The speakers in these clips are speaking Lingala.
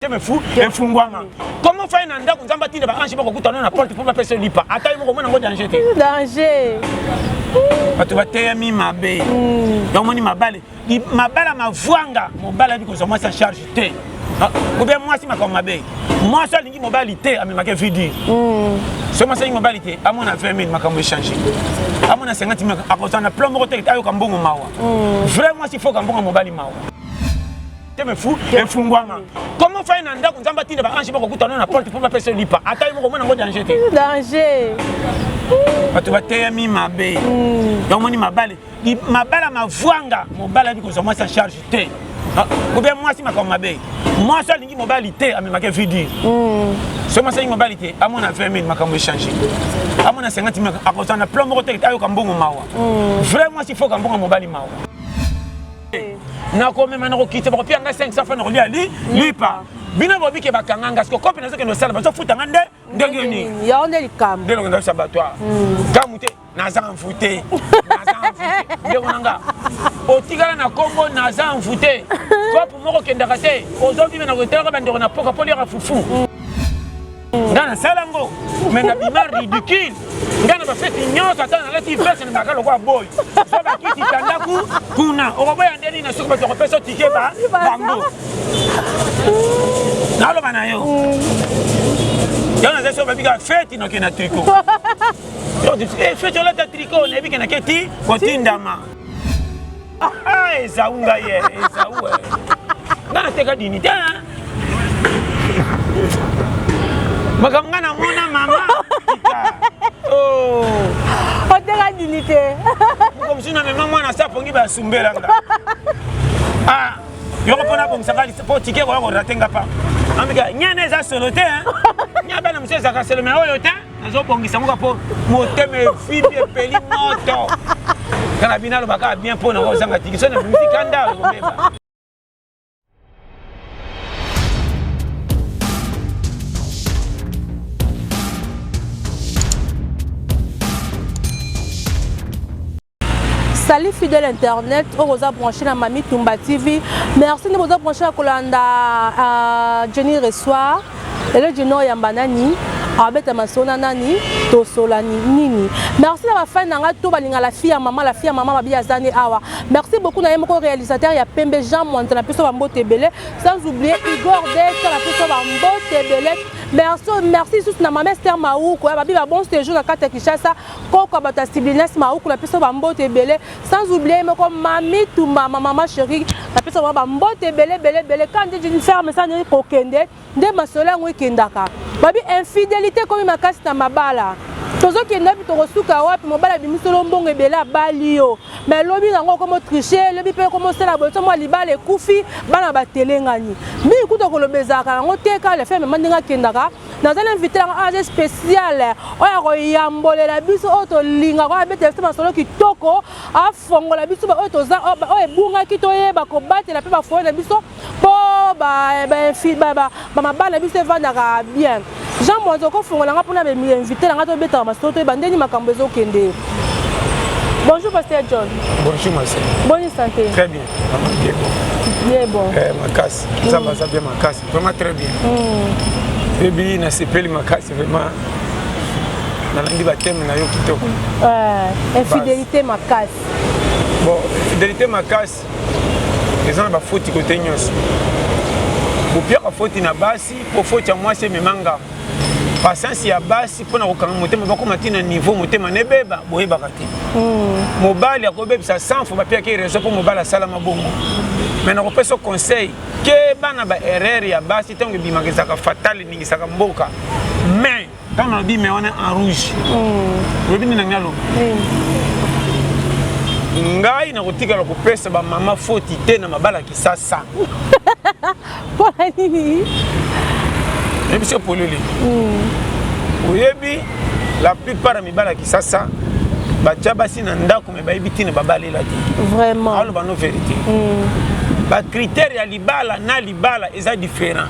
Je me fous, et fungwama. Comment faire un anda quand on bâtit des barrages pour que tu aies porte pour pas passer le lipa. Attends, il m'a dit danger. Danger. Tu vas te mis ma baie. Donc on dit ma balle. Ma balle ma voanga. Mon balle parce que moi ça charge té. Ou bien moi si ma comme ma baie. Moi ça lingi mobilité à ma vidi. C'est moi ça lingi mobilité. À mon a 20 000 ma comme changer. À mon a 50 000 à cause on a plein de rotés ayo comme bon mawa. Vraiment s'il faut comme bon mobile mawa. Je me fous, et fungwama. Comment faire un anda quand on bâtit des barrages pour que tu aies porte pour pas passer le lipa. Attends, il m'a dit danger. Danger. Tu vas te mis ma baie. Donc on dit ma balle. Ma balle ma voanga. Mon balle parce que moi ça charge té. Ou bien moi si ma comme ma baie. Moi ça lingi mobilité à ma vidi. C'est moi ça lingi mobilité. À mon a 20 000 ma comme changer. À mon a 50 000 à cause on a plein de rotés ayo comme bon mawa. Vraiment s'il faut comme bon mobile mawa. Na ko même na ko kité ba pianga 500 francs no liali lipa bina bobi ke bakanganga parce que copine na zo ke no sala ba zo futa ngande ndenge ni ya on est le cam de longa sabatoire kamute na za mfute ndeko nanga otigala na Congo na za mfute kopo moko kendaka te ozobi na ko tera ba ndeko na poka poli ya fufu ngana salango mais na bima ridicule ngana ba feti nyonso ata na leti verse na bakalo kwa boy so ba kiti tandaku kuna okoboya ndeni na suko ba ko peso tike ba bango nalo bana yo yana zeso ba bika feti no kena tricot yo dis feti la tricot ne bika na keti kotindama ezaunga ye ezauwe ngana teka dinité Makangana mona mama. Oh. On te la dignité. Comme si na maman na sa pongi ba sumbela nga. Ah, yo ko pona bon sakali po tike ko ko ratenga pa. Amiga nyane za solote hein. Nya bana mse za kaselo me oyo ta. Nazo bongisa ngo po moteme fibi peli moto. Kana binalo baka bien pona ko zanga tike so na muzikanda ko meba. Salut fidèle internet, on vous a branché dans Mami Tumba TV. Merci de vous avoir branché à Kolanda Jenny Ressoir. Et le Jenny Yambanani, Abet Amasona Nani, Tosolani Nini. Merci à la fin de la fille à maman, Babia Zane Awa. Merci beaucoup à mon réalisateur, il y a Pembe Jean Monte, la personne Bambo Tebele. Sans oublier Igor Dek, la personne Bambo Tebele. Merci sous na maman Esther Maoukou, babi ba bon séjour na kata Kinshasa, koko bata Siblines Maoukou, la personne Bambo Tebele. Sans oublier mon Mami Tumba, ma maman chérie, la personne Bambo Tebele, bele quand je ferme ça ne kokende, de ma sola ngwe kendaka. Babi infidélité comme ma casse na mabala. Tozo qui n'a pas reçuka wapi mobala bimisolo mbongo ebela balio mais lobi nango comme tricher lobi pe comme c'est la boto moi libale kufi bana batelengani mi kuto ko lobezaka ngo teka le fait mandinga kendaka dans un invité en spécial oya ko yambolela biso oto linga ko abete c'est masolo kitoko afongola biso ba oto za o ebunga kitoyeba ko batela pe ba foyela biso po ba mabana biso vandaka bien Jean Moizoko fongola pour invité la ngato beta masoto bandeni makambo ezokende. Bonjour Pasteur John. Bonjour ma sœur. Bonne santé. Très bien. Bien bon. Ma casse. Ça va bien ma casse. Vraiment très bien. Et bien na sepeli ma casse vraiment. Na langi ba thème na yo kitoko. Infidélité ma casse. Bon, fidélité ma casse. Les gens ba faute côté nyos. Pour pire faute na basi, pour faute à moi c'est memanga. Patience ya basi pona kokanga motema bakoma tina niveau motema nebeba boyeba kati mobali akobebisa 100 fois bapia ke réseau pour mobali sala mabongo mais na kopesa conseil ke bana ba erreur ya basi tango bimakisaka fatale ningisaka mboka mais quand on dit mais on est en rouge lobi ni ngalo ngai na kotikala kopesa ba mama faute te na mabala kisasa pour nini et puis c'est pour lui. Oyebi la plupart de mes balles qui ça batia basi na ndako me bayibi tina babale la di. Vraiment. Alors ba no vérité. Ba critère ya libala na libala eza différent.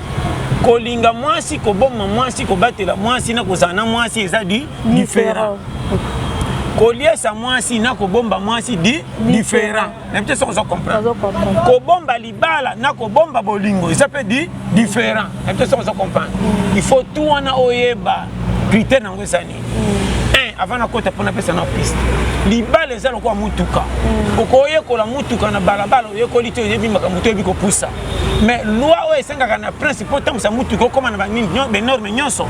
Kolinga mwasi ko bomma mwasi ko batela mwasi na kozana mwasi eza différent. koliesa mwasi na kobomba mwasi différent. Mais peut-être ça comprendre. Kobomba libala na kobomba bolingo, ça peut dire différent. Mais peut-être ça comprendre. Il faut tout wana oyeba critère nango sani. Avant na kota pona pesa na piste. Libala eza lokwa mutuka. Okoye kola mutuka na balabala oyekoli te yebi makamuto yebi ko pusa. Mais loi o esenga na principe tant ça mutuka koma na ba norme nyonso.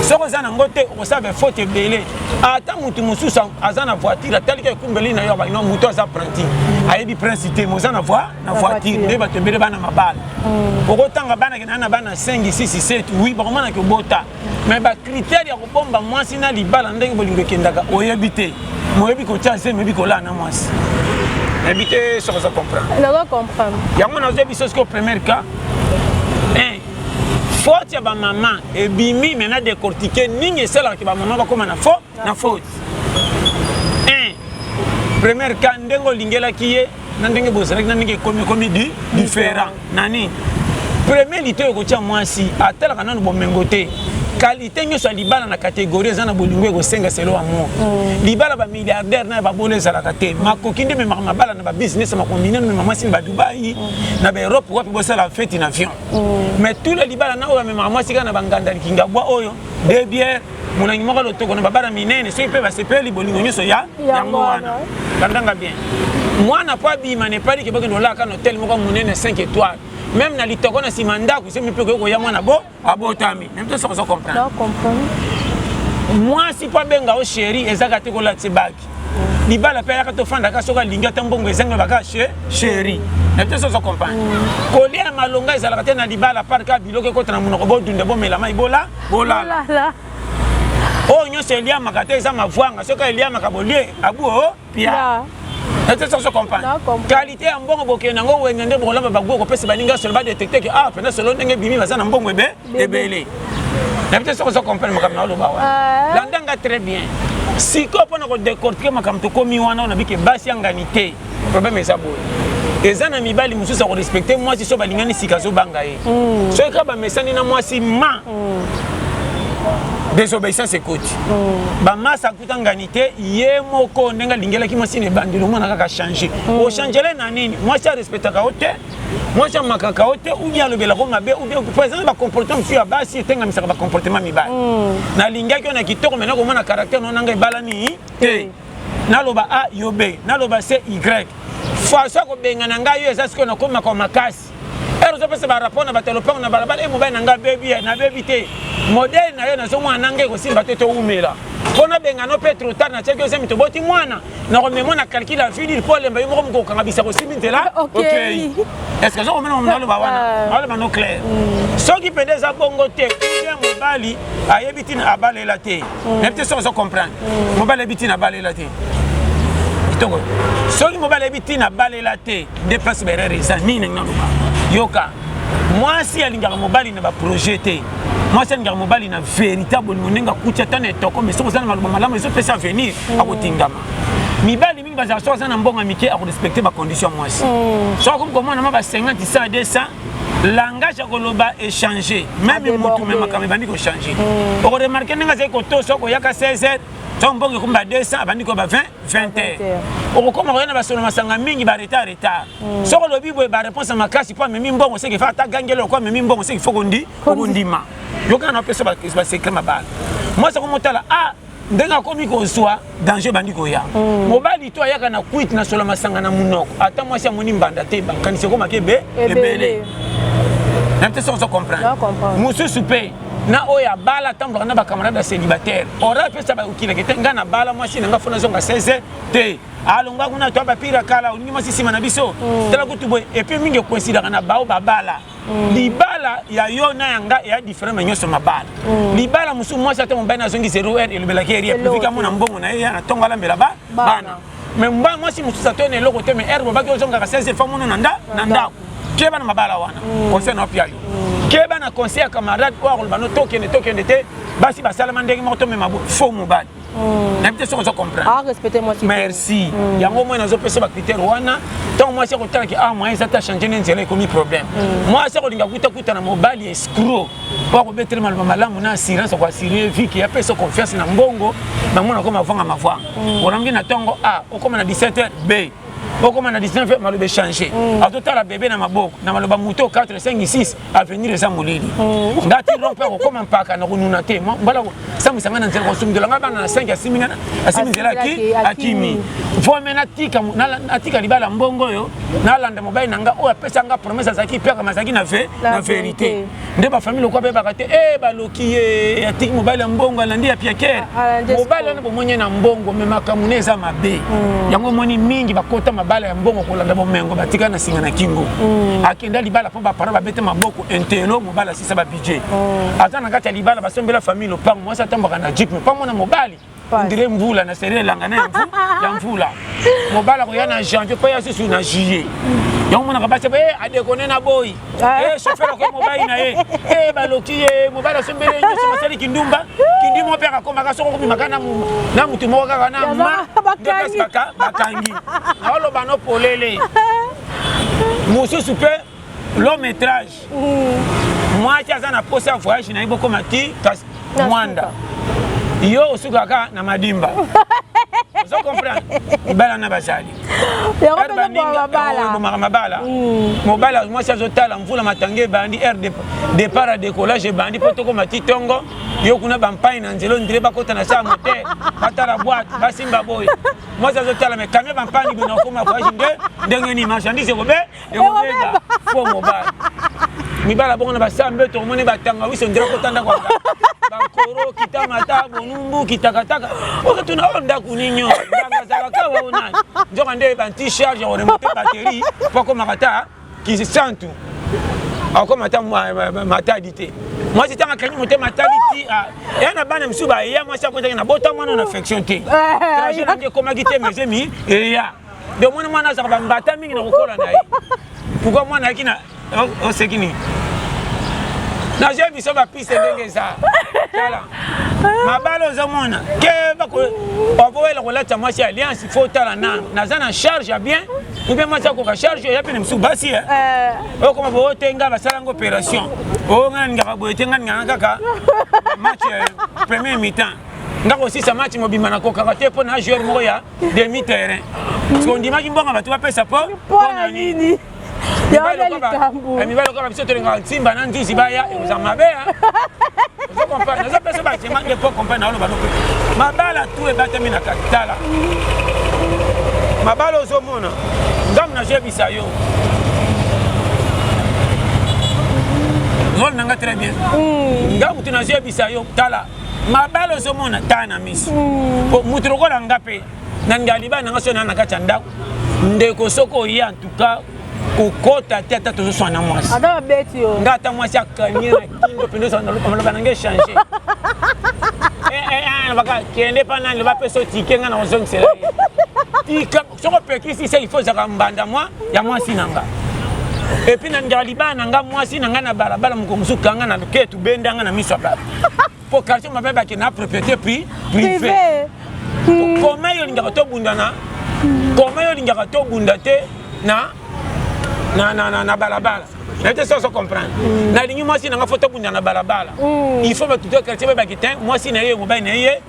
Soko za na ngote osabe faute belé. Ata mutu mususa azana voiture tali ke kumbeli na yo ba no muto za apprenti. Ayebi principe mo za na voiture de ba tembele bana mabala. Okotanga bana ke na bana 5 6 7 oui ba komana ke bota. Mais ba critère ya kobomba mwasi na libala ndenge bolingo kendaka oyebite. Moyebi ko tchase mebi ko la na mwasi. Ebite ça va comprendre. On doit comprendre. Ya mona zo biso ce premier cas. Faute ya ba maman et bimi mena décortiquer ningi sala ke ba maman ba koma na faute. Premier cas ndengo lingela kiye na ndenge bozalaki na ndenge komi différent. Nani? Premier lito ko tia mwasi atala kana no bomengote. Qualité nyo soit libala na catégorie za na bolingo ko senga selo amour. Libala ba milliardaire na ba boleza la kate. Makokinde me mabala na ba business ma combiner me maman sin ba Dubai na ba Europe ko bossa la fête en avion. Mais tout le libala na o me maman sika na banganda kinga bwa oyo de bière mona nyimoka lotoko na babara minene so ipe ba sepeli bolingo nyo so ya mwana. Kandanga bien. Mwana kwa bima ne pali ke bakendo la ka hôtel moko munene 5 étoiles. Même na litoko na simanda ku semi pe ko ya mwana bo abotami même to so comprendre. Non comprendre. Moi si pas benga o chéri ezaka te ko la tibaki. Libala pe ya ka to fanda ka soka linga tambongo ezanga baka chéri. Même to so comprendre. Ko lia malonga ezala te na libala par ka biloko ko tana munoko bo dunde bo mela mai bola. Oh nyo se lia makate eza mavwanga soka lia makabolie abu o pia. Est-ce que ça se comprend? Qualité en bon boké nango wengende bolamba bagwo ko pesa baninga solo ba détecter que pena solo ndenge bimi bazana mbongo ebele. Est-ce que ça se comprend makam na lo bawa? Landanga très bien. Si ko pona ko décortiquer makam to komi wana na bike basi anganité. Problème est ça boy. Ezana mibali mususa ko respecter moi si so balingani sikazo bangaye. So ka ba mesani na moi si ma. Désobéissance écoute. Ba masa kutanganité yemoko ndenga lingela ki masine bandilo mona kaka changer. O changer na nini? Moi ça respecte ka hote. Moi ça makaka hote ou bien le bela ko mabe ou bien présent ba comportement sur base etenga misaka ba comportement mibali. Na linga ki na kitoko mena ko mona caractère no nanga balani te. Na loba A yo B, na loba C Y. Faso ko benga nanga yo eza siko na ko makasi. Ero zo pesa ba rapport na batelopang na balabala e mobile nanga baby na baby te. Modèle na yo na zo mwana nanga ko simba te to umela. Pona benga no petro tar na cheki ozemi to boti mwana. Na ko memo na calcul la fini le pole mba yo ko kanga bisa ko siminte là. OK. Est-ce que zo mena mna lo ba wana? Ala ba no clair. So ki pende za bongo te. Ya mobali ayebiti na abalela te. Nepte so comprendre. Mobile ebiti na abalela te. Itongo. So ki mobile ebiti na abalela te. Déplace berere za nini na lo ba. Yoka, moi si alingaka mobali na ba projeté, moi si alingaka mobali na véritable monenga kutia tane toko mais so zana maloba malamu so pesa venir akotingama. Mibali mingi baza so zana mbonga mike a respecter ba condition moi si. So comme comment na ba 50 100 200 langage a koloba échanger, même mutu même makame bandi ko changer. O remarquer nga ze ko to so ko yaka 16 so mbonga ko ba 200 bandi ko ba 20 20. Comme on a basolo masanga mingi ba retard. So ko lobi boy ba réponse ma kasi pas même mbongo c'est que fa ta gangelo quoi même mbongo c'est qu'il faut qu'on dit ma. Yo kana pesa ba secret ma bal. Moi ça ko motala ndenga komi ko soa danger bandi ko ya. Mobali to ayaka na quit na solo masanga na munoko. Ata moi si amoni mbanda te ba kanise ko makebe ebele. N'importe ça on comprend. Monsieur Soupé na oya bala tambla na ba camarade célibataire. Ora pesa ba ukile ketenga na bala moi si nga fona zonga 16 te. Alonga kuna to ba pira kala uningi masisi na biso. Tela kutuboy et puis mingi coïncide na bao babala. Libala ya yo na yanga ya différent menyo sur mabala. Libala musu moi ça te mon bana zongi 0R et le belakeria plus ka mona mbongo na ya na tonga la mbela bana. Mais moi si musu ça tone loko te mais herbe ba ke zonga 16 fa mona nanda. Keba na mabala wana. Conseil na pia yo. Keba na conseil camarade ou alba no tokende te basi basala mandenge moto me mabu fo mobali. N'habite ce qu'on comprend. Ah, respectez-moi. Merci. Il y a un moment où on a besoin de critères. Tant moi, c'est que moi, ça t'a changé, n'intérêt comme problème. Moi, c'est que je suis un mobile escroc. Pour mettre mal mal, mon assurance, quoi, assurer vie qui a fait sa confiance dans Bongo, mais moi, on a comme avant à ma voix. On a mis un temps A, on comme on a 17h B. Comme on a 19 ans, je changer. À tout à la bébé dans ma boque, dans ma moto 4, 5, 6, à venir les amolili. Dati rompeur, comme un pack, on a noté. Voilà, ça me semble dans le consomme de la main, 5 à 6 minutes, à 6 minutes à Kimi. Faut maintenant atika libala mbongo yo, na landa mobile nanga, ou après ça, promesse à Zaki, Pierre Mazaki n'a fait la vérité. De ma famille, le quoi, bébé, baloki, atik mobile mbongo, lundi à Pierre. Mobile, on a moyen mbongo, mais ma camounez à ma baie. Yango moni mingi, bakota ma bala ya mbongo kolanda bomengo batika na singa na kingo akenda libala po ba para ba bete maboko entelo mobala sisa ba budget ata na kati ya libala basombela famille lopango moi ça tambaka na jeep mais pas mona mobali ndire mvula na serele langana ya mvula mobala ko yana janvier pa ya susu na juillet yango mona ka ba tebe adekone na boy chauffeur ko mobali na ye baloki mobala sombele nyoso masali kindumba kindimo peka koma ka soko ko makana na mutu moko kaka na ma bakangi na bano polele mosusu pe long métrage moi qui azana posé en voyage na iboko mati mwanda yo osukaka na madimba vous comprenez ibala na basali ya ko mabala mobala moi ça zotala mvula matange bandi air départ à décollage bandi potoko mati tongo yo kuna bampagne na nzelo ndire bakota na sa moteur batala boîte basimba boy moi ça zotala mais camion bampagne bino koma voyage ndenge ni marchandise ko be yo bega pour mobile mibala bongo na basambe to moni batanga wiso ndira kotanda kwa bakoro kitamata bonumbu kitakataka okatuna onda kuninyo ndanga zalaka wona njoka nde ba t-shirt on remonte batterie poko makata qui se sentu ako mata matadité moi c'était en kanyi moté matadité et na bana msuba ya moi ça konta na bota mwana na affection te trajet na koma gité mes amis et ya de mwana mwana za bambata mingi na kokola na ye pourquoi mwana kina o sekini na j'ai vu ça va piste ndenge ça voilà mabalo za mona ke ba ko ovoela ko lata moi si alliance faut tala na zana charge bien ou bien moi ça ko charge ya pe msu basi o ko bo tenga ba sala opération o ngani ngaka bo tenga ngaka kaka match premier mi-temps ngako si sa match mobima na ko kaka te po na joueur mo ya demi terrain parce qu'on dit ma kimbonga ba tu va pesa po na nini mibali okoba biso tolinga ntimba na nduzi baya ekoza mabe ozokompane naza pesa batemande po kompane na oloba nope mabala tu ebatami na kapitala mabala ozomona ngambu na jebisa yo role nanga très bien ngambu tu na jebisa yo tala mabala ozomona tala na miso mutu lokola nga pe na ngaliba nanga so na kati ya ndako ndeko soko oya en tout cas kokota te ata tozoswana mwasi ada babeti yo nga ata mwasi akanie na kingo pende maloba nange change baka kende pa nani loba peso tike nga na ozongisela ye tika soko pekisi se ifo zaka mbanda mwa ya mwasi nanga epuis na njaka libala nanga mwasi nanga na balabala mokomosu kanga na ketu bendanga na miso ya bala po quartier mabe bake na propriété privé kome yo lingaka tobundana kome yo lingaka tobunda te na balabala n'était ça comprendre na lingi moi si na photo bunda na balabala il faut tout quartier ba kitin moi si na ye mobile na ye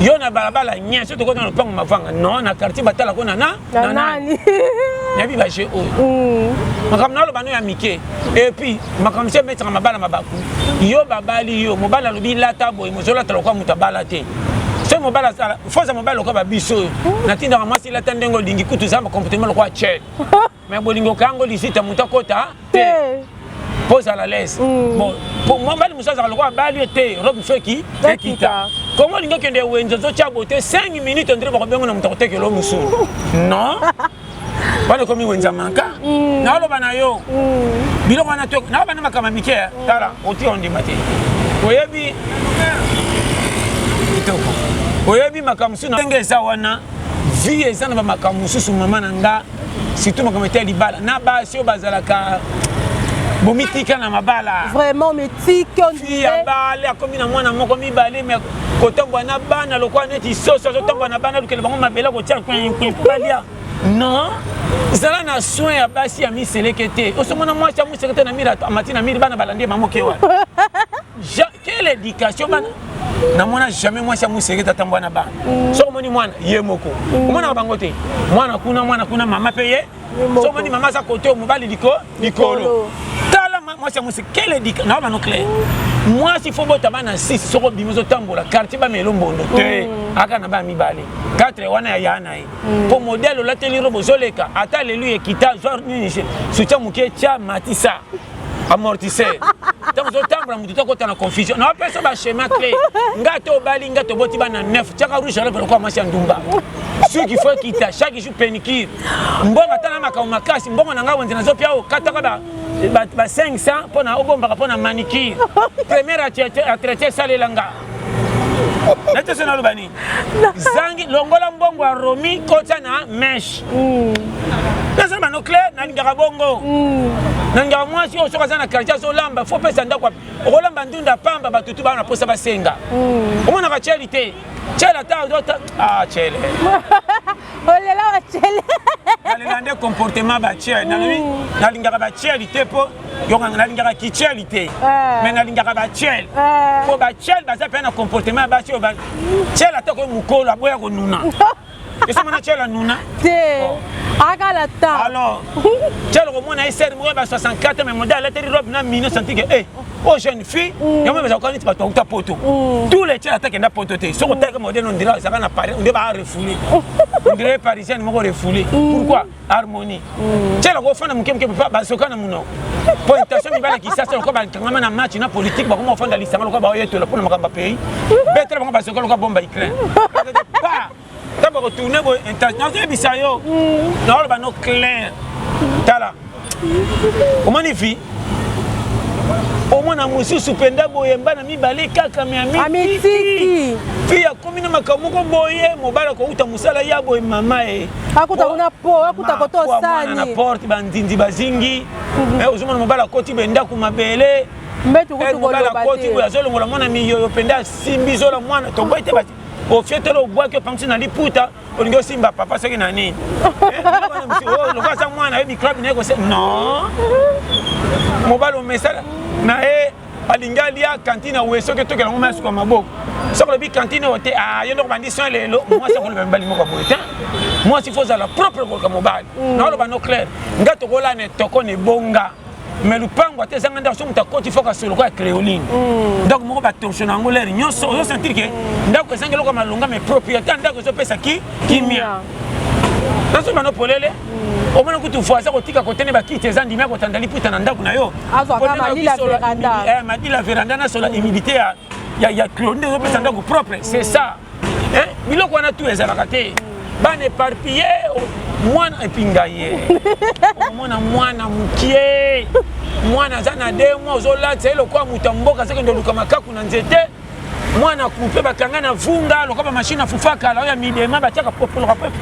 yo na balabala nya surtout quand on prend mavanga non na quartier batala ko na nani na bi ba je makamna lo bano ya mike et puis makamse mettre mabala mabaku yo babali yo mobile lobi lata boy mozola tala ko mutabala te c'est mobile ça faut ça mobile ko ba biso na tinda moi si lata ndengo lingi kutu za comportement ko achel mais bolingo kango lisita mutakota te pose à la laisse bon pour moi bali musa za lokwa bali te robe feki ekita comment lingo kende wenzo zo cha bote 5 minutes ndire ba bengo na mutakote ke lo musu non bali komi wenza manka na lo bana yo bilo bana to na bana makama mike tala oti on di mate oyebi itoko oyebi makamusu na ngeza wana vie eza na makamusu su mama nanga surtout makamete libala na basi bazalaka bomitika na mabala vraiment métique on dit ya bale akomi na mwana moko mibale mais kotambwa na bana lokwa neti soso azotambwa na bana lukele bango mabela kotia balia non zala na soin ya basi ya miseleke te osomona mwasi ya miseleke te na miri amati na miri bana balandi mamoke wana quelle éducation bana namona jamais mwasi ya miseleke te atambwa na bana soko moni mwana ye moko omona bango te mwana kuna mama pe ye soko moni mama za kote mobali likolo tala mwasi ya miseleke quelle éducation na bana clair moi si faut bota bana 6 soko bimozo tambola quartier ba melo mbondo te aka na ba mibale 4 wana ya na pour modèle la teli robo zoleka ata lelu ekita genre ni soutien mukie cha matisa amortisseur donc zo tambola mutu to kota na confusion na pesa ba schéma clé ngato bali ngato boti bana 9 chaka rouge ala kwa mwasi ndumba ceux qui faut kita chaque jour pénicure mbonga tana makao makasi mbonga na ngawo nzina zo piao kataka ba 500 pona obomba pona manicure première à traiter salelanga nete sona lobani zangi longola mbongo a romi kota na mesh pesa bano clair na ngara bongo na ngara mwasi osoka sana quartier so lamba faut pesa ndakwa rolamba ndunda pamba batutu bana posa basenga omona ka charité chela ta dota chele olela wa chele alelande comportement ba chele na lingaka ba charité po yonga na lingaka ki charité mais na lingaka ba chele po ba chele baza pe na comportement ba chele ba chele ta ko mukolo aboya ko nuna eso mona chele nuna te aka la ta alors chele ko mona essayer mo ba 64 mais modèle la teri robe na 1900 oh jeune fille il y a même ça connaît pas ton poto tous les chèques attaquent na poto te so ko teke modèle on dirait ça na Paris on va refoulé on dirait parisien mo refoulé pourquoi harmonie chèque ko fana mukemke ba soka na muno pointation mi bala ki ça c'est ko ba kangama na match na politique ba ko fanda lisanga ko ba yeto la pour makamba pays betre ba soka ko bomba Ukraine pas taba retourner bo international bisayo non ba no clair tala o magnifique au moins na mususu penda boyemba na mibale kaka amitiki pia komina makamoko boye mobala ko uta musala ya boye mama akuta kuna po akuta koto sani na porte bandindi bazingi ozuma mobala koti benda ku mabele mbetu kutu mobala koti boya zolo ngola mona miyo penda simbi zola mwana to boite ba au fietelo boake pamsi na liputa olingo simba papa soki na nini le voit ça mwana ebi club ne ko non mobile message na alingali ya cantine weso ke tokela ngoma suka maboko soko le bi cantine ote yendo bandi soin lelo moi ça ko le bali moko boita moi si faut la propre ko mobile na lo bano clair ngato ko la ne toko ne bonga mais le pango ate zanga nda so mutakoti foka solo kwa créoline donc moko ba tension angolaire nyoso yo sentir que ndako zanga lo malunga mais propriétaire ndako zo pesa ki kimia naso bano polele au moins que tu vois ça kotika kotene ba kite zandi meko tandali puta na ndako na yo madi la véranda na sola humidité ya clone zo pesa ndako propre c'est ça hein biloko wana tout ezala kate ban éparpillé mwana epingaye mwana mukie mwana zana 2 mois ozolata eloko mutamboka seke ndoluka makaku na nzete mwana coupe bakanga na vunga lokaba machine afufaka la ya midema batiaka popolo kapep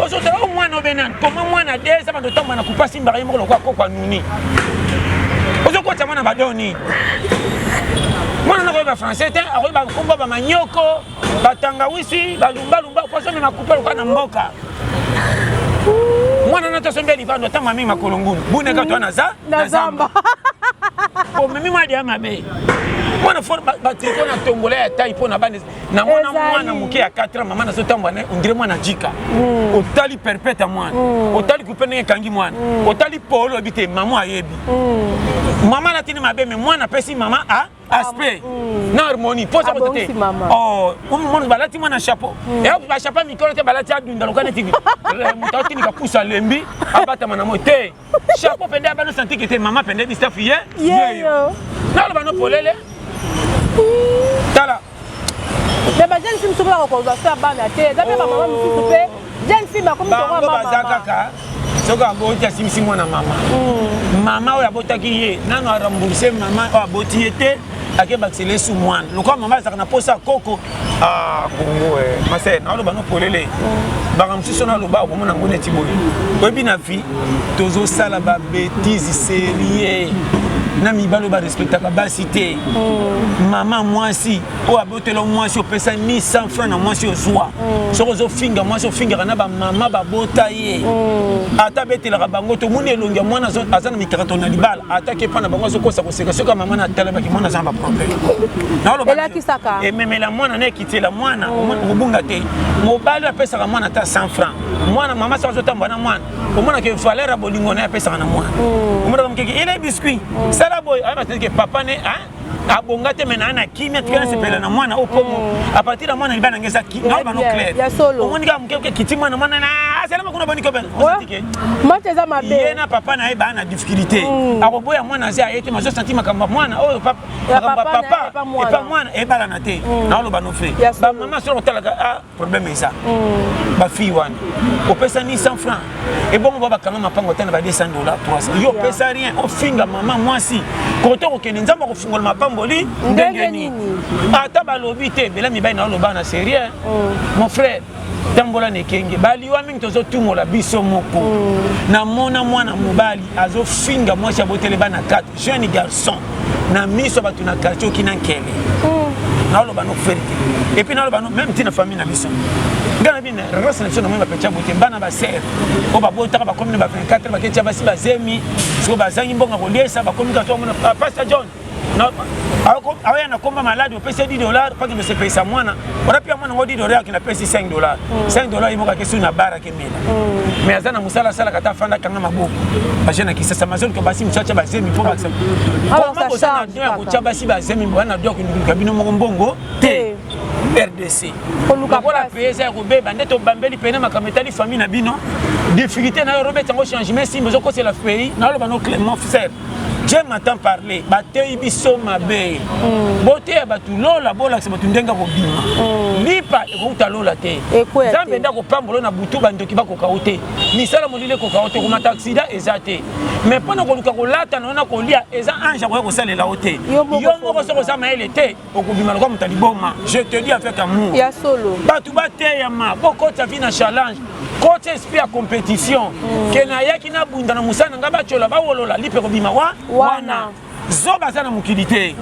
ozotala mwana obenani koma mwana deza bando tamba na kupa simba yimo lokwa kokwa nuni ozokota mwana badoni mwana na ba français te akoba komba ba manyoko batangawisi balumba kwa sababu na kupa lokwa na mboka mwana na tosombe libando tamba mimi makolongunu bune ka to na zamba o mimi madi amabe mwana for batiko na tombola ya tai pona bane na mwana muke ya 4 ans mama na zotamba na ondire mwana jika otali perpète mwana otali kupene kangi mwana otali polo bite mama ayebi mama na tini mabe me mwana pesi mama a aspect na harmonie posa ko te mwana balati mwana chapeau et ba chapeau mikolo te balati adunda lokane tini mutati ni ka pusa lembi abata mana mote chapeau pende abano santi que te mama pende di staff ye na lo bano polele tala mais ba jeune fille souvent ko za faire bana te za pe ba mama mususu pe jeune fille ba comme to mama bazaka soka aboti asimisi mwana mama oyo abotaki ye nano arambourse mama oyo aboti ye te ake bakisele su mwana lokwa mama azaka na posa koko kongo mase na oloba no polele baka mosusu na oloba okomona yango neti boye oyebi na vie tozosala babétise serie na mibalo ba respecta ka basi te maman mwasi o abotelo mwasi opesa 1100 francs na mwasi ozwa soko zo finga mwasi ofinga na ba mama ba bota ye ata betela ka bango to muni elongi mwana azana mikarato na libala ata ke pana bango zo kosa koseka soka mama na tala ba ki mwana zamba problème na lo ba e memela mwana na kitela mwana obunga te mobali apesa ka mwana ta 100 francs mwana mama sa zo tamba na mwana omona ke valeur a bolingo na apesa na mwana omona kamkeki ile biscuit sala boy aba teke papa ne abonga te mena na kimia tikana sepela na mwana opomo a partir de mwana libana ngeza na ba no clair omoni ka mkeke kitima na mwana na salama kuna bani ko ben otike mate za mabe yena papa na eba na difficulté akoboya mwana za ete mazo sentima kamba mwana oyo papa e pa mwana e bala na te na lo ba no fe ba mama so talaka problème isa ba fi wana opesa ni 100 francs et bon baba kanga mapango tana ba $200 300 yo pesa rien o finga mama mwasi koto ko kene nzamba ko fungola mapamboli ndenge nini ata balobi te bela mibai na loba na sérieux mon frère tambola nekenge bali wa mingi tozo tumola biso moko na mona mwana mobali azo finga mwasi abotele bana 4 jeune garçon na miso batu na quartier kina nkele na loba no ferite et puis na loba no même tina famille na biso ngana bina rasa na sona mwa pecha bote bana ba ser o ba bota ba komine ba 24 ba kecha ba si ba zemi so ba zangi mbonga ko liesa ba komine ka to mona pastor John no awe na komba maladi opesa $10 paki se pesa mwana ora pia mwana ngodi $10 kina pesa $5 $5 imoka kesu na bara kemela mais azana musala sala kata fanda kanga maboko bajena kisasa mazoni ko basi mchacha bazemi po baksa ko sana ndio ko chabasi bazemi bwana ndio kunduka bino mbongo te RDC kola pesa ko beba ndeto bambeli pena makametali famille na bino difficulté na robet ngo changement si bezo ko c'est la pays na lo bano Clément frère je m'entends parler batei biso mabe bote batu lola bola se batu ndenga ko bima lipa ko utalola te zambe ndako pambolo na butu bandoki bako kaote misala molile ko kaote ko mata accident ezate mais pona ko luka ko lata na ko lia eza ange ko salela ote yo moko so ko sama ele te okubima ko mutali boma je te dis avec amour ya solo batu bate ya ma boko ta vie na challenge côté esprit à compétition kena yaki na bunda na musana ngaba chola ba wolola lipe ko bima wana zoba sana mukilité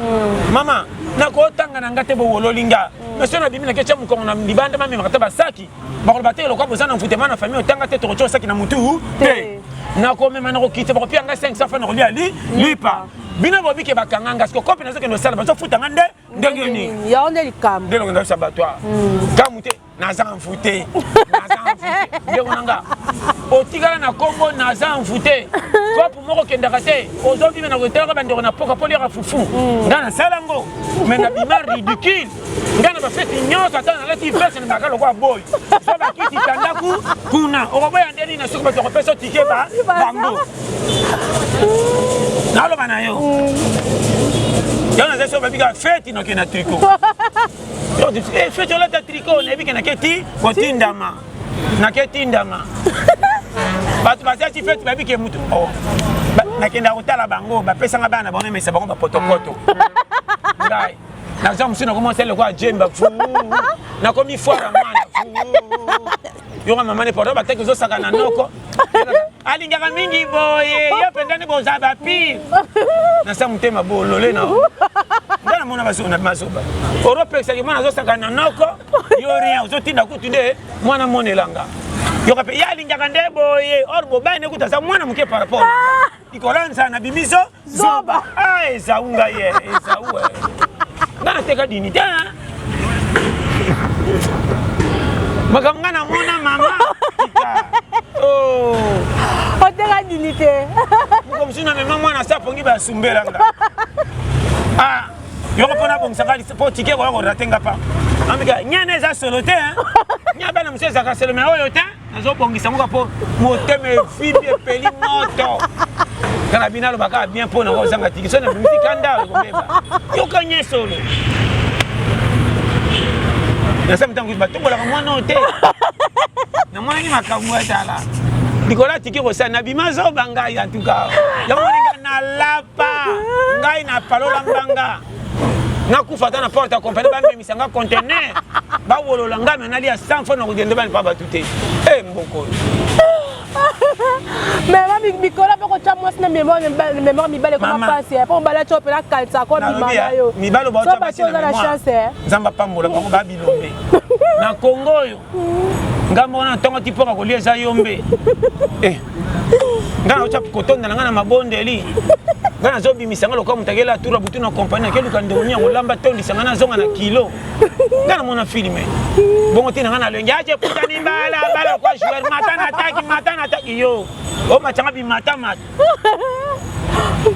mama nako tanga na ngate bo wololinga monsieur na bimi na kecha mukongo na libanda mami makata basaki bakolo batelo lokwa bozana mfutema na famille otanga te to saki na mutu te nako mema nako kite bako pia nga 500 fa nako lipa bina bobi ke bakanga ngasko kopi na zoke no sala bazo futa ngande ndenge ni ya onde likam ndelo ngenda sabatoire kamute naza mfute ndeko nanga otigala na Congo naza mfute kopi moko kendaka te ozobi na kotela bandeko na poka poli ya fufu ngana salango mais na bima ridicule ngana ba feti nyonso ata na leti veste na bakalo kwa boy so bakiti tandaku kuna okoboya ndeni na suku bato kopesa tike bango nalo bana yo yana zeso babika feti no kena tricot yo feti la tricot ne bika na keti kotindama na ketindama batu basati feti babike mutu na kenda kotala bango bapesa nga bana bona mesa bango ba potopoto ngai na zamu sina commencer le quoi jemba fu na komi foira mwana yo mama ne porto bateke zo saka na noko alingaka mingi boye yo pendani boza ba pire na sa mutema bolole na ngana mona baso na masoba Europe saki mwana zo saka na noko yo rien zo tinda kutunde mwana monelanga yo kape ya alingaka nde boye or bobane kutaza mwana muke par rapport ikolanza na bimiso zoba ezaunga ye ezauwe ngana teka dinita makamngana mona mama oh oteka dinite muko msuna mema mwana sapongi ba sumbelanga yoko pona bongsakali po tike ko ratenga pa ambika nyane za solo te nya bana mseza ka solo me oyo te nazo bongisa muka po moteme fibi peli moto kana binalo baka bien pona ko zanga tiki so na bimiti kanda ko beba yoka nye solo na samtangu batongola ka mwana ote na mwana ni makamwa tala dikola tiki ko sa na bimazo banga ya tuka ya mwana na lapa ngai na palola mbanga na kufata na porte accompagné ba misanga conteneur ba wolola ngame na lia 100 fois na kugende ba pa batute mboko mais mikola poko cha mwasi na mémoire mibale comme passe pour bala chope la kalsa ko bimala yo mibalo ba cha basi na la chance nzamba pambola bango ba bilombe na Congo yo ngambo na ntongo tipoka kolia za yombe ngana ucha kotonda ngana mabondeli ngana zobi misanga lokwa mutakela tura butu na compagnie ke lukande onya kolamba tondi sangana zonga na kilo ngana mona filme bongo tina ngana lengi aje kutani bala kwa joueur matana taki yo o machanga bi matama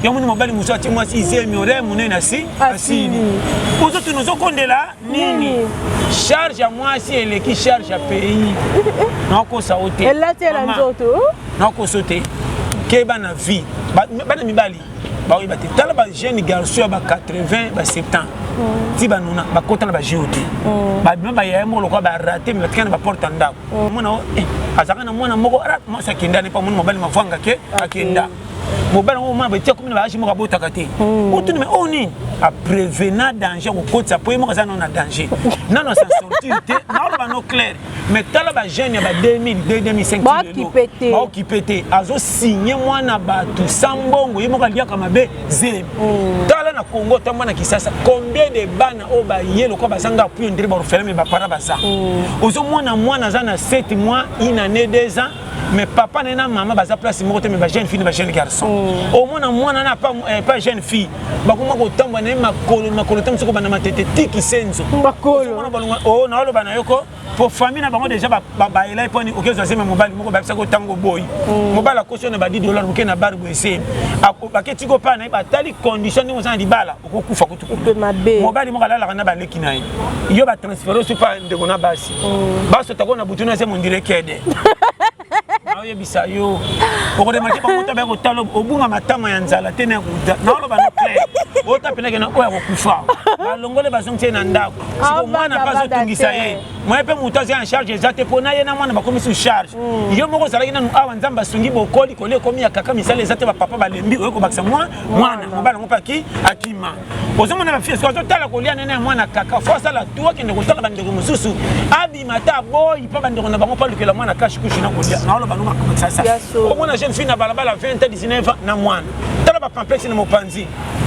yo muni mobali musati mwasi izemi ore munena si asini ozo tunozo kondela nini charge à moi si elle qui charge à pays nako sauter elle la tela nzoto nako sauter ke bana vie bana mibali ba oui bate tala ba jeune garçon ba 80 ba 70 ti banuna ba kota na ba joti ba bima ba yemo lokwa ba rater mais batikana ba porte ndako mona azaka na mwana moko mo sakenda ne pa mona mobali mavanga ke akenda mobali mo ma betia komina ba ashi mo kabota kate otuni mais oni a prévenir danger ko kotsa po mo kazana na danger nano sa sortir te na ba no clair mais tala ba jeune ba 2000 2005 ba qui pété azo signer mwana ba tout sambongo yemo kalia kama be zem tala na Congo tamba na Kisasa combien de bana o ba yelo ko bazanga puis ndiri ba refermer ba para baza ozo mwana za na 7 mois une année 2 ans mais papa nena maman baza place moko te mais ba jeune fille ba jeune garçon au mwana na pas jeune fille ba kuma ko tamba na makolo tamsoko bana matete tiki senzo makolo o na lo bana yoko pour famille na bango déjà ba ela poni okezo asema mobali moko ba bisako tango boy mobali akosona ba $10 buke na bar bo ese ba ketiko pa na ba tali condition ni ozana libala okokufa kutuku mobali moko ala na ba leki na yo ba transférer sur pas de kona basi baso takona butuna se mon direkede ayo bisayo okode maki ba mota ba ko talo obunga matama ya nzala tena kuda na lo ba no clair ota penake na oya kokufa balongole bazongte na ndako siko mwana paso tungisa ye moi pe mutazi en charge ezate pona ye na mwana bakomi sous charge yo moko zalaki na awa nzamba sungi bokoli kole komi ya kaka misale ezate ba papa balembi oyo ko bakisa mwana mobala ngopa ki akima ozomona ba fie so tala kolia nene mwana kaka force la toi kende kotala bandeko mususu abi mata boy pa bandeko na bango pa lukela mwana kashi kushi na kolia na lo banuma comme ça omona jeune fille na balabala 20 ans 19 ans na mwana tala ba pamplexe na mopanzi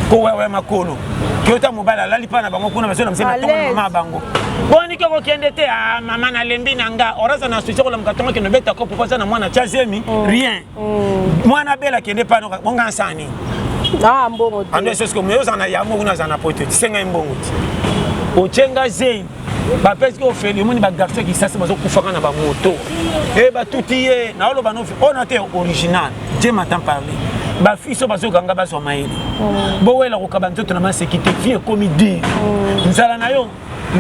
ko wewe makolo kiota mobala lali pa na bango kuna basona msema tongo mama bango boni ko kende te mama na lembi nanga oraza na suche ko la mkatongo kende beta ko popoza na mwana chazemi rien mwana bela kende pa no bonga nsani mbongo te ando sesko meyoza na yamo kuna za na poto tisenga mbongo ti ochenga zein ba peske ofeli moni ba garçon qui sasa bazo kufaka na ba moto ba tutiye na olo banofi on était original Dieu m'entend parler ba fiso bazo kanga bazo maeli bo wela ko kabanto na masekite vie comme dire nzala na yo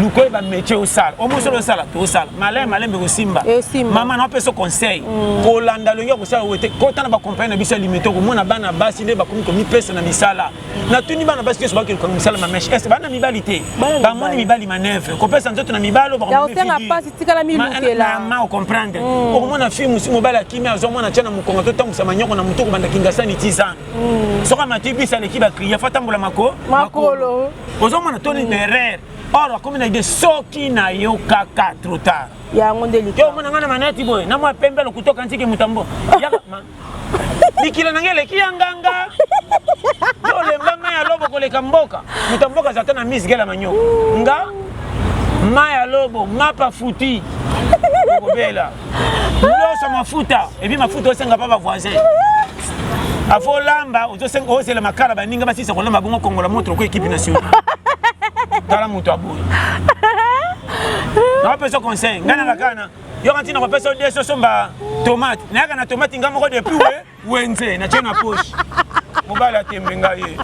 luko ba métier au sala o mo solo sala to sala malembe ko simba mama na peso conseil ko landa lo ngoko sala wete ko tana ba compagnie na bisa limité ko mona bana basi ne ba komi ko mi pesa na misala na tuni bana basi so ba ko misala ma mesh est bana mibalité ba moni mibali manœuvre ko pesa nzoto na mibalo ba ko mi figi pas tikala mi lukela ma comprendre o mona fi musi mobala kimia zo mona tana mukongo to tamusa manyoko na mutuko banda kingasani tisa so kama tibisa le kiba kriya fatambola makolo ozo mona toni derrière or comme na de soki na yo kaka trop tard ya ngondeli yo mona ngana manati boy na mwa pembelo kutoka ntike mutambo ya nikila nangele kianganga yo le mama ya lobo koleka mboka mutamboka zatana miss gela manyo nga maya lobo mapa futi kobela losa mafuta ebi mafuta osenga pa ba voisin afo lamba ozosenga osela makala baninga basisa kolamba bongo kongola moto ko équipe nationale tala mutu aboyi na pesa conseil ngana ngakana yo kanti na pesa deso somba tomate na kana tomate ngamo ko depuis wenze na tena poche mobala tembe ngaye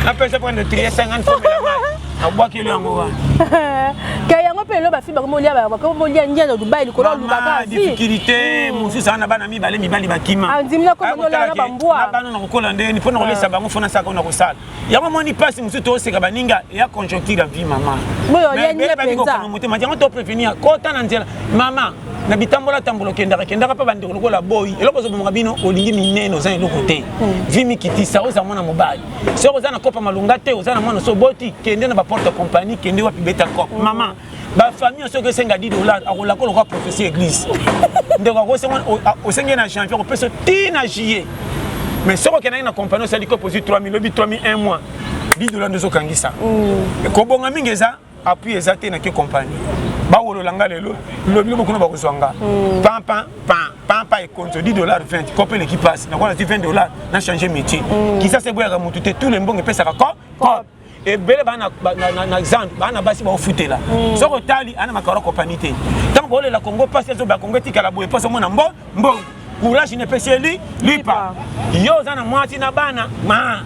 na pesa prendre 350 fois la main abwaki lo yango wana kaya ngo pelo ba fiba ko molia njana Dubai likolo lukaka difficulté musu sana bana mibali bakima andimna ko mola na bambwa bana na kokola ndeni pona kolesa bango fona saka na kosala yango moni passe musu to seka baninga ya conjoncture vie mama boyo yenye penza mutema jango to prévenir kota na nzela mama na bitambola tambola kendaka pa bandeko lokola boy eloko zo bomonga bino olingi mineno za eloko te vimi kitisa oza mwana mobali so oza na kopa malunga te oza na mwana so boti kende na ba porte compagnie kende wapi beta kop mama ba famille so ke senga $10 akola ko lokwa professeur église ndeko au cinquième na janvier on peut se tina juillet mais ce qu'on a une compagnie ça dit que pour 3000 lobi 3000 un mois $10 de zokangisa ko bonga mingeza appui ezate na ke compagnie ba wolo langa lelo lobi beaucoup na ba kozwanga pampa et compte $10 20 copé l'équipe passe na quoi $20 na changer métier qui ça c'est boya mutu te tous les mbongo pesa ka ko et bele bana na exemple bana basi ba ofutela soko tali ana makaro compagnie te tant que la Congo passe zo ba Congo tikala boye passe mona mbo courage ne pesieli lipa yo zana mwati na bana ma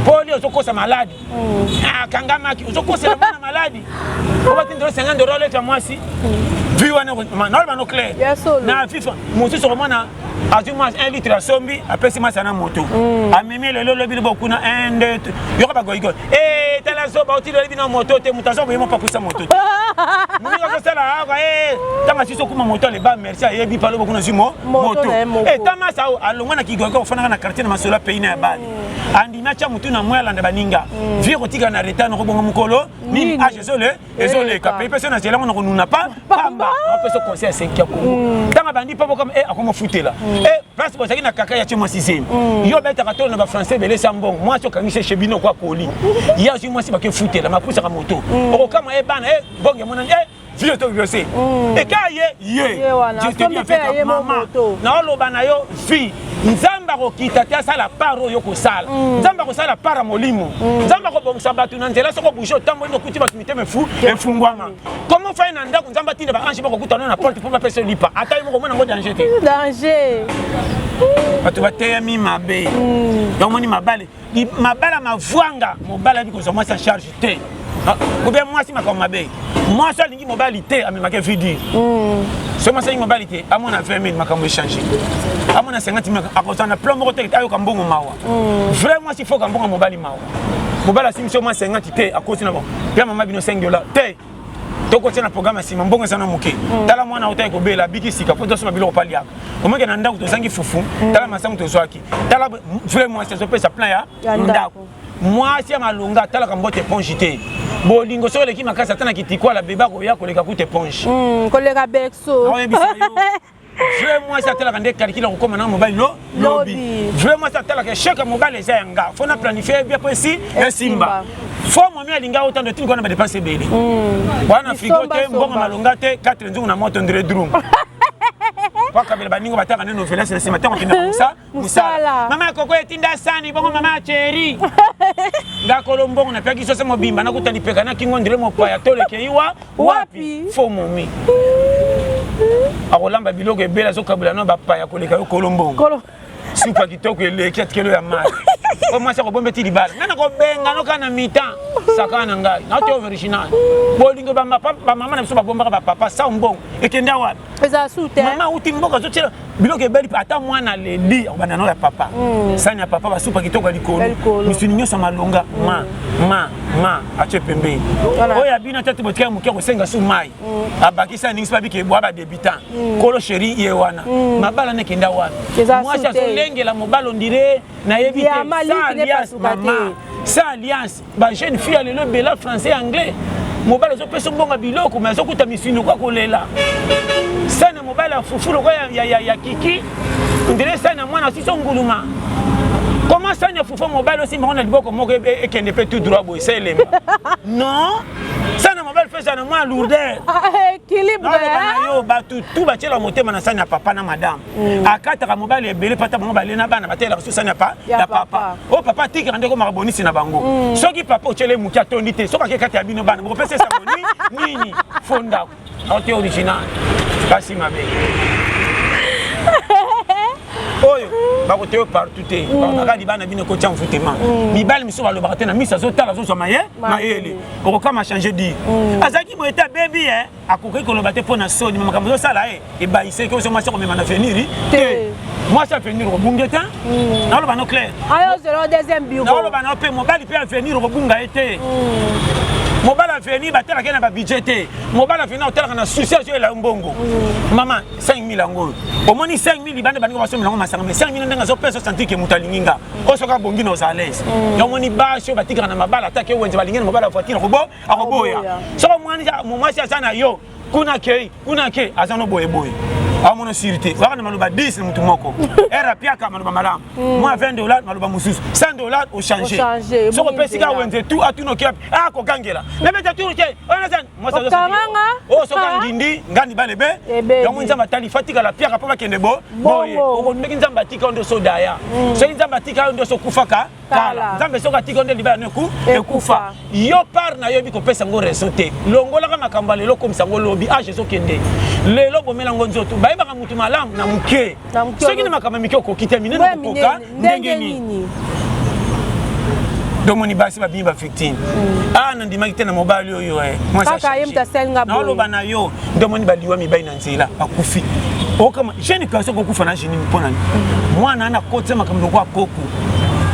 poli ozokosa maladi kangama ozokosa bana maladi obati ndo $50 leta mwasi viwa na no clair na fifa moto so mona azuma 1 litre ya sombi apesi masa na moto amemi lelo lobi beaucoup na 1 2 yo ba goigo tala so ba otilo lobi na moto te mutazo boyemo pa kusa moto mungi ko sala tama siso kuma moto le ba merci ayebi palo beaucoup na zimo moto tama sa alonga na kigogo fana na quartier na masola pays na bali andi na cha mutu na mwela nda baninga viro tika na retano ko bonga mukolo ni ezole ka pe personne na zela ngona ko nuna pa pamba on peut se conseiller 5 ya Congo tama bandi pa comme akoma futela parce que ça na kaka ya chemo 6e yo beta ka tolo na ba français belé sambong moi so kangi chez bino kwa poli ya ju moi si ba ke futela mapusa ka moto o kama bana bonge mona vieux to vieux et ka ye je te bien fait maman na lo bana yo fi nzamba ko kitata sala paro yo ko sala nzamba ko sala para molimo nzamba ko bongisa batu na nzela soko bouger tambo ndo kuti batumite mefu efungwama comment faire na ndako nzamba tinde ba ange ba ko kutana na porte pour pas personne lipa ata yo ko mona ngo danger te danger batu bateya mi mabe donc moni mabale mavwanga mobala biko zo moi ça charge te ou bien moi si ma comme mabe moi ça lingi mobilité a me vidi ce moi ça mobilité à mon 20 000 makambo échanger à mon 50 000 à cause na plan moko te ayo kambongo mawa vraiment s'il faut kambongo mobali mawa mobala si monsieur moi 50 te à cause na bon bien maman bino $5 te to ko tena programme si mbongo sana muke tala mwana utai ko bela biki sika po to so babilo pali yaka o meke na ndako to zangi fufu tala masango to zwaki tala vraiment c'est so pesa plan ya ndako moi si malunga tala kambote ponjité bolingo so leki makasa tana kitikwa la beba ko ya ko leka kute ponche ko leka bekso vraiment ça tala kande calculer ko comme na mobile lobby vraiment ça tala que chaque mobile est yanga faut na planifier bien précis et simba faut moi alinga autant de trucs qu'on a dépensé belé wana frigo te mbonga malunga te 4 nzungu na moto ndre drum kwa kabela baningo bataka neno velas na sima tango kinda musala mama koko etinda sani bongo mama cheri ngakolo mbongo na paki sose mobimba na kutani peka na kingo ndire mopaya toleke iwa wapi fo momi akolamba biloko ebela zokabula no bapaya koleka yo kolombongo supa kitoko eleki atikelo ya mali o mwasa ko bombe tilibala nana ko benga no kana mita sakana ngai na to original bolingo ba mama na biso ba bomba ba papa sa mbongo ekenda wapi eza sute mama uti mboka zo tshela biloko ebeli ata mwana leli obana no ya papa sani ya papa ba supa kitoko likolo misuninyo sa malonga ma ache pembe oya bina tatu botika mukia ko senga su mai abakisa ningisi ba bike bwa ba débutant kolo chéri yewana mabala ne kenda wapi mwasa zo lengela mobalo ndire na yebite sa alliance ba jeune fille le bela français anglais mobile zo peso mbonga biloko mais zo kuta misino kwa kolela sana mobile fufuro kwa ya kiki ndire sana mwana siso nguluma comment ça ne fufu mobile aussi mais on a liboko moko et qui ne peut tout droit boy c'est lemba non ça na mobile fait ça na moi lourdeur équilibre yo ba tout ba tela motema na sana papa na madame akata ka mobile ebele pata mobile na bana batela so sana pa ya papa oh papa tiki rande ko marabonisi na bango soki papa ochele mukia tondi te soka ke kata ya bino bana ko pesa sa nini fonda auto original kasi mabe oyo bakote partout te bakadi bana bino ko tia mfutema mibali miso ba lobaka te na misa zo tala zo so maye mayele okokama changer di azaki mo eta baby akoki ko lobate pona soni makambo zo sala e ba ise ko so mwasi ko mema na venir te mwasi a venir ko bungeta na loba no clair ayo zero deuxième bureau na loba na pe mobali pe a venir ko bunga ete mobala veni batela kena ba budget te mobala veni otela kana souci yo la mbongo mama 5000 angolo omoni 5000 bande bande baso milango masanga mais 5000 ndenga zo peso santike mutalinginga osoka bongi no zales yo moni basho batika na mabala atake wenze balingena mobala voiture ko bo akoboya so mwani mwasi asana yo kuna ke azano boye a mon sûreté wa na maloba 10 mutu moko era piaka maloba madame moi $20 maloba mususu $100 au changer so ko pesika wenze tout a tout no kiap a ko gangela mais beta tout ke ona san moi ça oh so kangindi ngani balebe yo munza matali fatika la piaka pa bakende bo boye o ndeki nzamba tika ndo so daya so nzamba tika ndo so kufaka kala nzambe so katika ndo libana neku ekufa yo par na yo bi ko pesa ngo resonte longola ka makamba lelo comme sango lobi a jeso kende lelo bomela ngo nzoto bayeba ka mutu malamu na muke soki na makamba mikyo ko kitamine na koka ndenge nini domoni basi ba biba victime na ndima kitena mobali oyo moi ça kaka yemta senga bo na loba na yo domoni baliwa mi baina nzela akufi okama jeni kaso ko kufa na jeni mpona mwana na kotse makambo kwa koku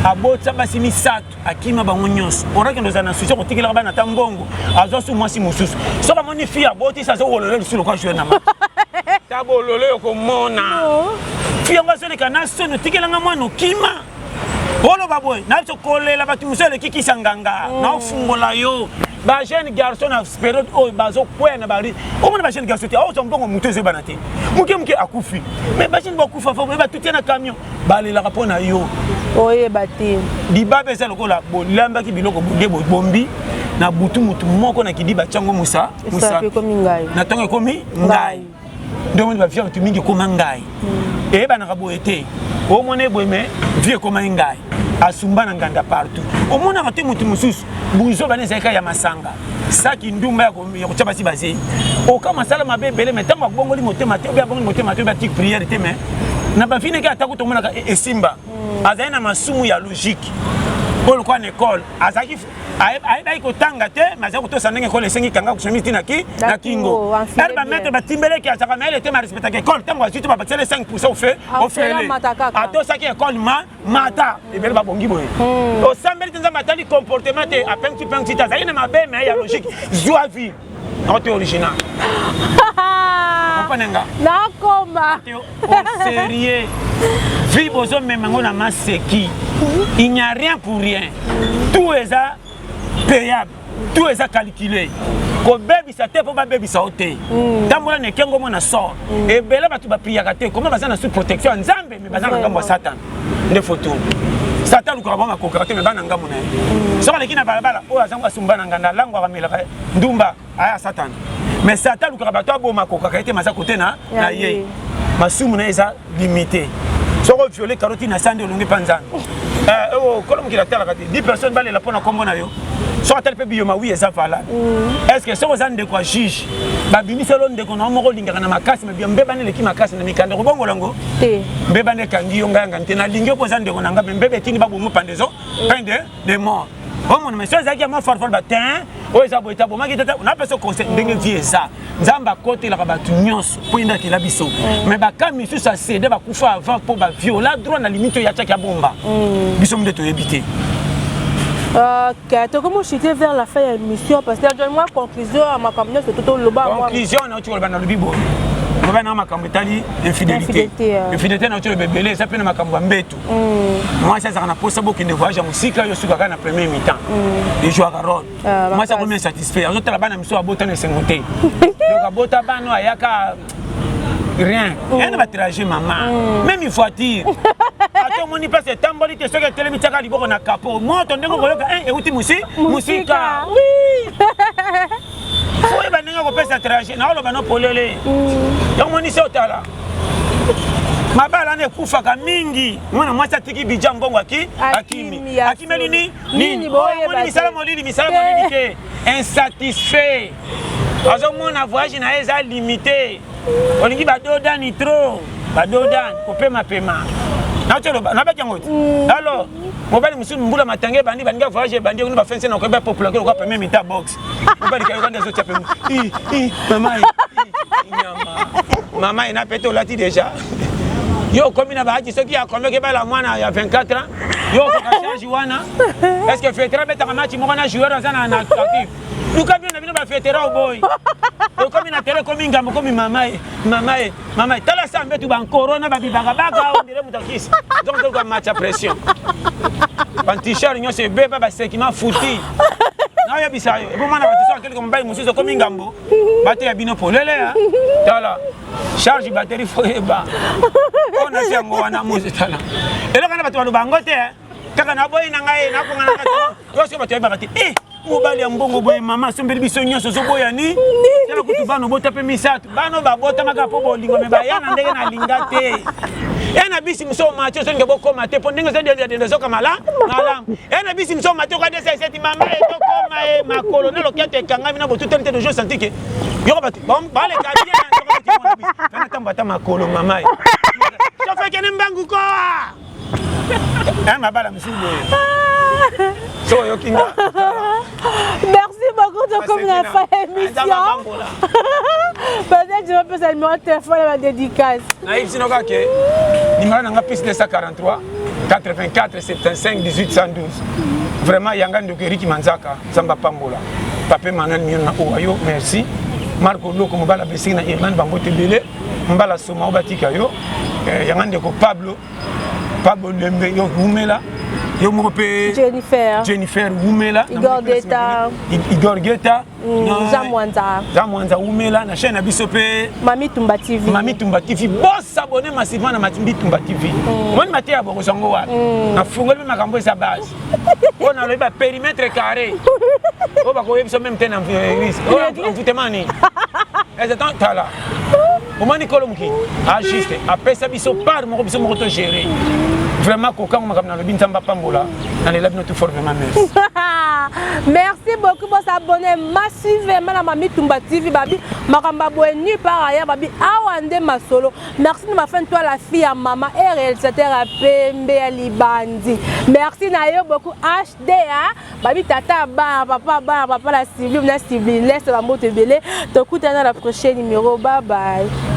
abota basi misatu akima bango nyonso orake ndo zana suso kotikela bana tambongo azo su mwasi mususu soka moni fia aboti sa so wolole lusulo kwa shwe na ma tabolole ko mona fia ngaso le kana sono tikela nga mwana kima bolo baboy na to kolela batu musele kikisa nganga na fungola yo ba jeune garçon na période o bazo kwena bari o mona ba jeune garçon ti o tombongo mutezo banate muke akufi mais ba jeune bakufa fa ba tutia na camion balela kapona yo oye bati dibabe za lokola bolamba ki biloko bombi na butu mutu moko na kidiba chango musa na tonga komi ngai ndo mona ba via tu mingi koma ngai e ba na kaboete o mona boyme vie koma ngai asumba na nganda partout o mona ka te mutu mususu buzo baneza ka ya masanga saki ndumba ya kuchapa si basi o kama sala mabebele metango bongoli motema te bia bongoli motema te bia tik prière te mais na ba fine ka atako to mona ka esimba azaina masumu ya logique bolo kwa école azaki ai ko tanga te mais azako to sanenge ko lesengi kanga ko chemiti na kingo ba mettre ba timbele ki azaka mais elle était ma respecta que école tango azuti ba batele 5% au fait ato saki école mata et belle ba bongi boy o sambeli tenza matali comportement te a penki tazaina mabe mais ya logique joie vie not original Panenga. Nakoma. Sérieux. Vie bozo memango na maseki. Il n'y a rien pour rien. Tout est payable. Tout est calculé. Ko baby sa te po ba baby sa ote. Tambola ne kengo mona so. E bela batu ba priya te. Comment bazana sous protection nzambe me bazana ngambo Satan. Ne photo. Satan ko ba makokate me bana ngambo na. So le kina balabala o azango asumbana nganda lango akamela ndumba aya Satan. Mais Satan le karabato aboma kokaka ete maza côté na ye masumu na eza limité soko violer carotte na sande olungi panzana kolom ki la tala kati 10 personnes bale la pona kombo na yo so atel pe bioma oui eza valable est-ce que soko zande ko juge ba bimi selo ndeko na moko lingaka na makasi me biombe bane leki makasi na mikande robongo lango te mbeba ne kangi yo nganga ntena lingi ko zande ko nanga mbebe tini babu mu pandezo pende de mort oh mon monsieur zaki ma farfol batin o eza boita bo maki tata na peso conseil ndenge vie eza nzamba côté la batu nyonso po inda ki la biso mais ba kami su sa céder ba kufa avant pour ba viola droit na limite ya tchaki ya bomba biso mde to ebité. Ok, tu comment chuter vers la fin de l'émission parce que moi conclusion à ma campagne c'est tout le bas conclusion na tu le na bibo Moi, je suis infidélité. Infidélité, je suis bébé, ça peut être un mbetu. Moi, je suis un voyage à musique, je suis un premier mi-temps. Je joue à rôle. Moi, je suis satisfait. Je suis un peu de sengoté. Donc, rien. Rien ne va trager maman. Même il faut dire. Attends, mon passe tamboli te soka télé mitaka liboko na capot. Moi, ton ndeko koyoka et outi musika. Oui. Faut ba ninga ko pesa trajet. Na oloba no polele. Donc moni se otala. Mabala ne kufaka mingi. Mwana mwasa tiki bijam bongo akimi. Akimeli nini? Moni misala molili ke insatisfait. Azo mona voyage na eza limité. Olingi badoda nitro. Badoda ko pema. Na tshelo na ba tyango. Alors, mobali musu mbula matange bandi voyage bandi ko ba fense na ko ba popular ko pa même ta box. Mobali ka yonda zo tyape. Maman. Maman ina pété olati déjà. Yo comme na ba haji soki ya kombe ke ba la mwana ya 24 ans. Yo ko ka change wana. Est-ce que fêtera beta match mo na joueur na actif. Luka bien na bino ba fêtera o boy. Yo comme na télé comme ngambo comme maman tala sambe tu ban corona ba bibaga baga on dirait mutakisi. Donc donc match à pression. Pantichar nyo se beba ba sekima fouti. Na ya bisayo et pour moi na batiso quelque comme bail musuzo comme ngambo baté ya bino polele tala charge batterie fo eba on a siango wana musu tala et là kana batu bangote kaka na boy na ngai na ko ngana ka yo se batu ba bati mobali ya mbongo boye mama sombeli biso nyonso so boya ni tala kutu bano bota pe misatu bano ba bota maka po bolingo me ba yana ndenge na linga te ena bisi mso macho so ngebo koma te po ndenge so de so kamala ngala ena bisi mso macho ka desa seti mama e to koma e makolo na lokete kanga mina botu tente de jour senti que yo ba ba le ka bien na so ka mona bisi kana tambata makolo mama e so fe kene mbangu ko mabala msubo so yo kinga. Merci beaucoup de comme la fin émission. Peut-être je vais passer le numéro de téléphone à la dédicace. Naïf Sinoka ke numéro nanga plus 243 84 75 18 112. Vraiment yanga ndokeri manzaka Samba Pambola. Pape Manuel Miona Oyo, merci. Marco Loko mobala besina Irman Bangote Bele, mbala soma obatika yo. Yanga ndeko Pablo Lembe yo Umela. Yo mope Jennifer Umela Igor Geta Zamwanza Umela na chaîne Abiso pe Mami Tumba TV boss s'abonner massivement na Mami Tumba TV moi maté abongo songo wa na fungoli makambo sa base on a le périmètre carré on va ko yebiso même tena risque on futemani exactement tala au mani kolomki juste après ça biso par mo biso mo to gérer vraiment koka mo makamna le bintamba pambola dans les labs notre fortement merci. Merci beaucoup pour s'abonner massivement à Mami Tumba TV babi makamba boenu par ailleurs babi awande masolo. Merci de ma fin toi la fille à maman et réalisateur à Pembe Libandi. Merci nayo beaucoup HDA babi tata ba papa la civile na civile laisse la moto belé. Donc écoutez dans la prochaine numéro bye bye.